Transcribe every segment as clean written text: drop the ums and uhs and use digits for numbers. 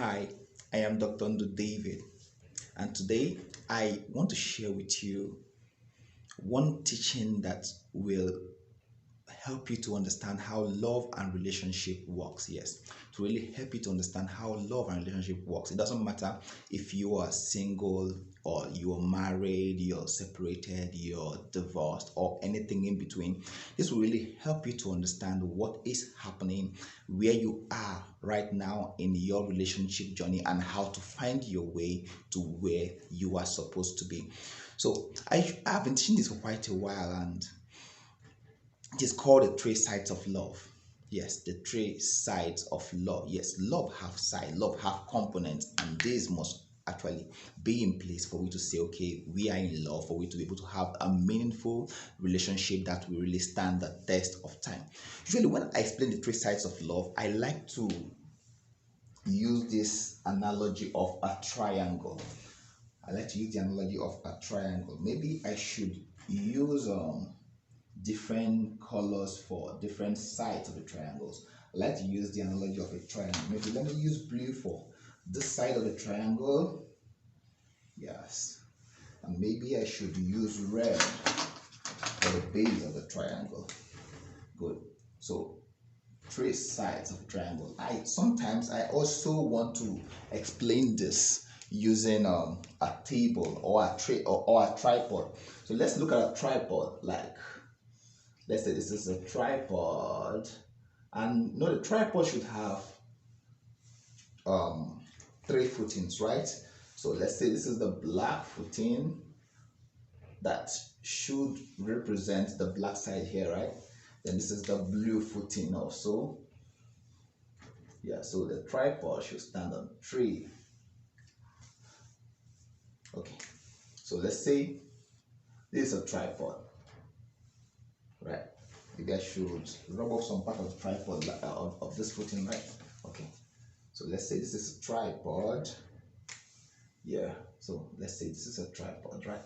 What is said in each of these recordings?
Hi, I am Dr. Ndu David, and today I want to share with you one teaching that will help you to understand how love and relationship works. Yes, to really help you to understand how love and relationship works. It doesn't matter if you are single or you're married, you're separated, you're divorced, or anything in between. This will really help you to understand what is happening, where you are right now in your relationship journey, and how to find your way to where you are supposed to be. So I've been teaching this for quite a while, and it is called the three sides of love. Yes, the three sides of love. Yes, love have side, love have components, and this must actually be in place for we to say, okay, we are in love, for we to be able to have a meaningful relationship that will really stand the test of time. Usually, when I explain the three sides of love, I like to use this analogy of a triangle. I like to use the analogy of a triangle. Maybe I should use different colors for different sides of the triangles. I like to use the analogy of a triangle. Maybe let me use blue for this side of the triangle. Yes. And maybe I should use red for the base of the triangle. Good. So three sides of a triangle. I also want to explain this using a table or a tray or a tripod. So let's look at a tripod. Like, let's say this is a tripod, and no, the tripod should have three footings, right? So let's say this is the black footing that should represent the black side here, right? Then this is the blue footing also. Yeah, so the tripod should stand on three. Okay, so let's say this is a tripod, right? Maybe I should rub off some part of the tripod of this footing, right? Okay, so let's say this is a tripod. Yeah, so let's say this is a tripod, right?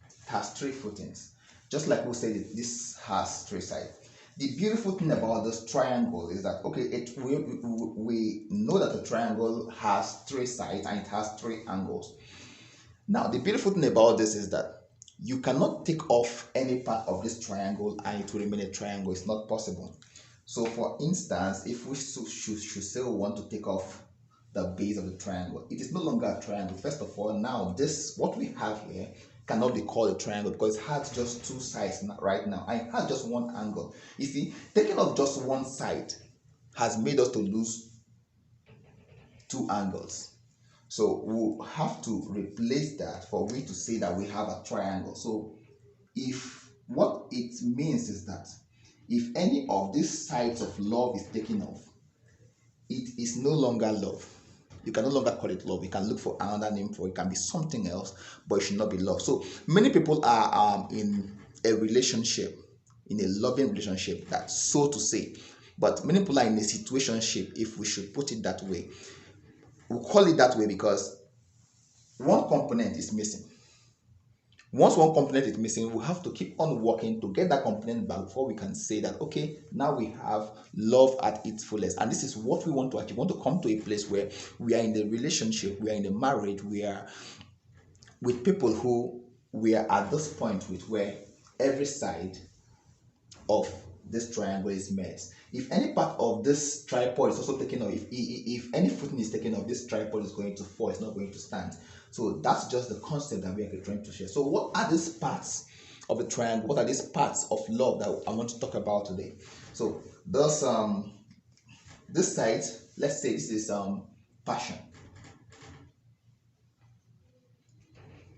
It has three footings. Just like we said, this has three sides. The beautiful thing about this triangle is that, okay, we know that the triangle has three sides and it has three angles. Now, the beautiful thing about this is that you cannot take off any part of this triangle and it will remain a triangle. It's not possible. So, for instance, if we should say we want to take off the base of the triangle, it is no longer a triangle. First of all, now this, what we have here, cannot be called a triangle because it has just two sides right now and it has just one angle. You see, taking off just one side has made us to lose two angles. So we'll have to replace that for we to say that we have a triangle. So if what it means is that if any of these sides of love is taken off, it is no longer love. You can no longer call it love. You can look for another name for it. It can be something else, but it should not be love. So many people are in a relationship, in a loving relationship, that's so to say. But many people are in a situationship, if we should put it that way. We'll call it that way because one component is missing. Once one component is missing, we have to keep on working to get that component back before we can say that, okay, now we have love at its fullest. And this is what we want to achieve. We want to come to a place where we are in the relationship, we are in the marriage, we are with people who we are at this point with, where every side of this triangle is met. If any part of this tripod is also taken off, if any footing is taken off, this tripod is going to fall, it's not going to stand. So that's just the concept that we are trying to share. So what are these parts of the triangle? What are these parts of love that I want to talk about today? So those this side, let's say this is passion.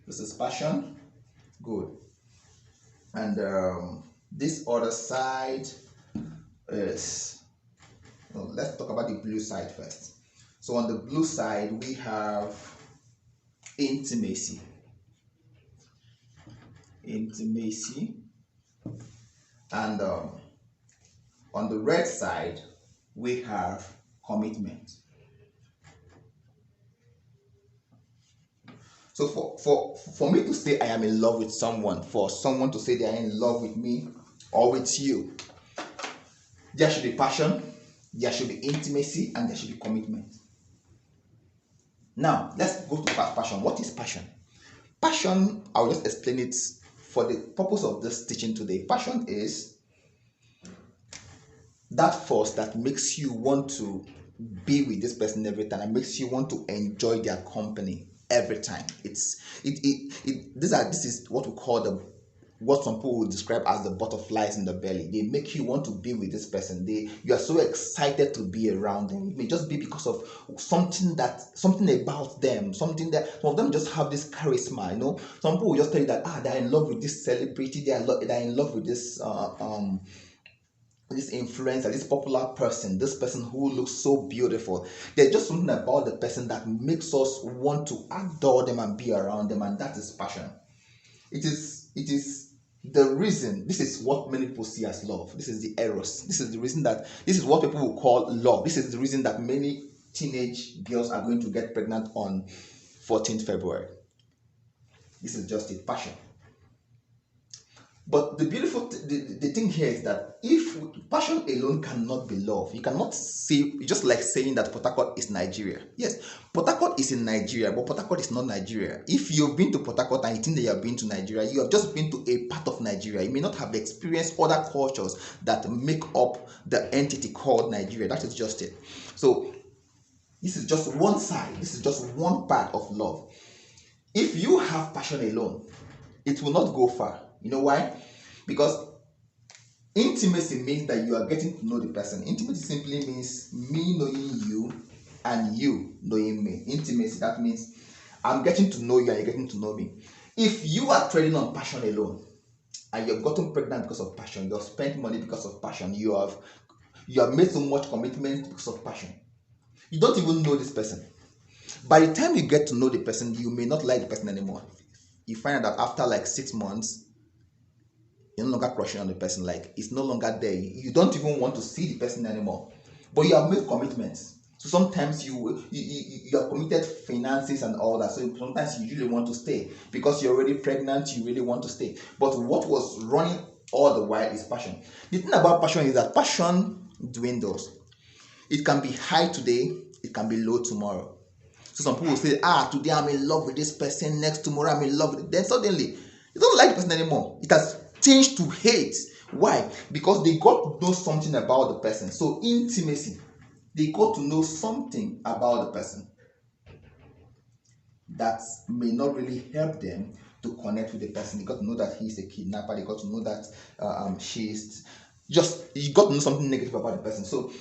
This is passion. Good. And this other side is, let's talk about the blue side first. So on the blue side, we have intimacy. And on the red side, we have commitment. So for me to say I am in love with someone, for someone to say they are in love with me or with you, there should be passion, there should be intimacy, and there should be commitment. Now, let's go to passion. What is passion? Passion, I'll just explain it for the purpose of this teaching today. Passion is that force that makes you want to be with this person every time and makes you want to enjoy their company every time. This is what we call what some people would describe as the butterflies in the belly. They make you want to be with this person. You are so excited to be around them. It may just be because of something about them, something that some of them just have this charisma. Some people will just tell you that they're in love with this celebrity, they're in love with this influencer, this popular person, this person who looks so beautiful. There's just something about the person that makes us want to adore them and be around them, and that is passion. It is the reason. This is what many people see as love. This is the eros. This is the reason that this is what people will call love. This is the reason that many teenage girls are going to get pregnant on 14th February. This is just it, passion. But the beautiful the thing here is that if passion alone cannot be love, you cannot say, just like saying that Port Harcourt is Nigeria. Yes, Port Harcourt is in Nigeria, but Port Harcourt is not Nigeria. If you've been to Port Harcourt and you think that you have been to Nigeria, you have just been to a part of Nigeria. You may not have experienced other cultures that make up the entity called Nigeria. That is just it. So this is just one side. This is just one part of love. If you have passion alone, it will not go far. You know why? Because intimacy means that you are getting to know the person. Intimacy simply means me knowing you and you knowing me. Intimacy, that means I'm getting to know you and you're getting to know me. If you are trading on passion alone and you've gotten pregnant because of passion, you've spent money because of passion, you have made so much commitment because of passion, you don't even know this person. By the time you get to know the person, you may not like the person anymore. You find out that after like 6 months, you're no longer crushing on the person. Like, it's no longer there. You don't even want to see the person anymore. But you have made commitments. So sometimes you have committed finances and all that. So sometimes you really want to stay because you're already pregnant. You really want to stay. But what was running all the while is passion. The thing about passion is that passion dwindles. It can be high today. It can be low tomorrow. So some people say, today I'm in love with this person, next tomorrow I'm in love with it. Then suddenly, you don't like the person anymore. It has changed to hate. Why? Because they got to know something about the person. So intimacy, they got to know something about the person that may not really help them to connect with the person. They got to know that he's a kidnapper. They got to know that you got to know something negative about the person. So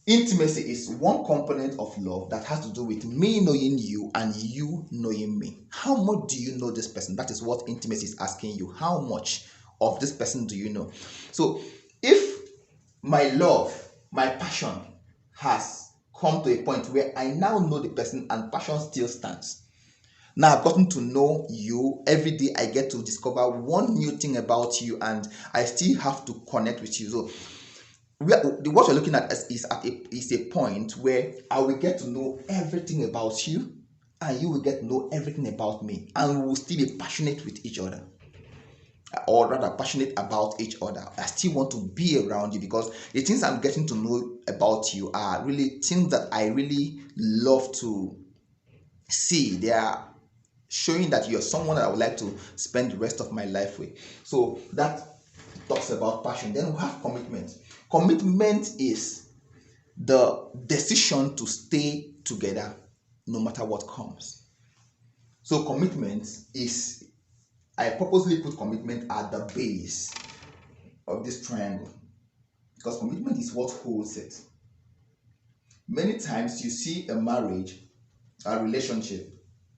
intimacy is one component of love that has to do with me knowing you and you knowing me. How much do you know this person? That is what intimacy is asking you. How much of this person do you know? So if my love, my passion has come to a point where I now know the person and passion still stands. Now I've gotten to know you. Every day I get to discover one new thing about you and I still have to connect with you. So what we're looking at is a point where I will get to know everything about you and you will get to know everything about me, and we will still be passionate with each other, or rather passionate about each other. I still want to be around you because the things I'm getting to know about you are really things that I really love to see. They are showing that you're someone that I would like to spend the rest of my life with. So that talks about passion. Then we have commitment. Commitment is the decision to stay together no matter what comes. So commitment is, I purposely put commitment at the base of this triangle because commitment is what holds it. Many times you see a marriage, a relationship,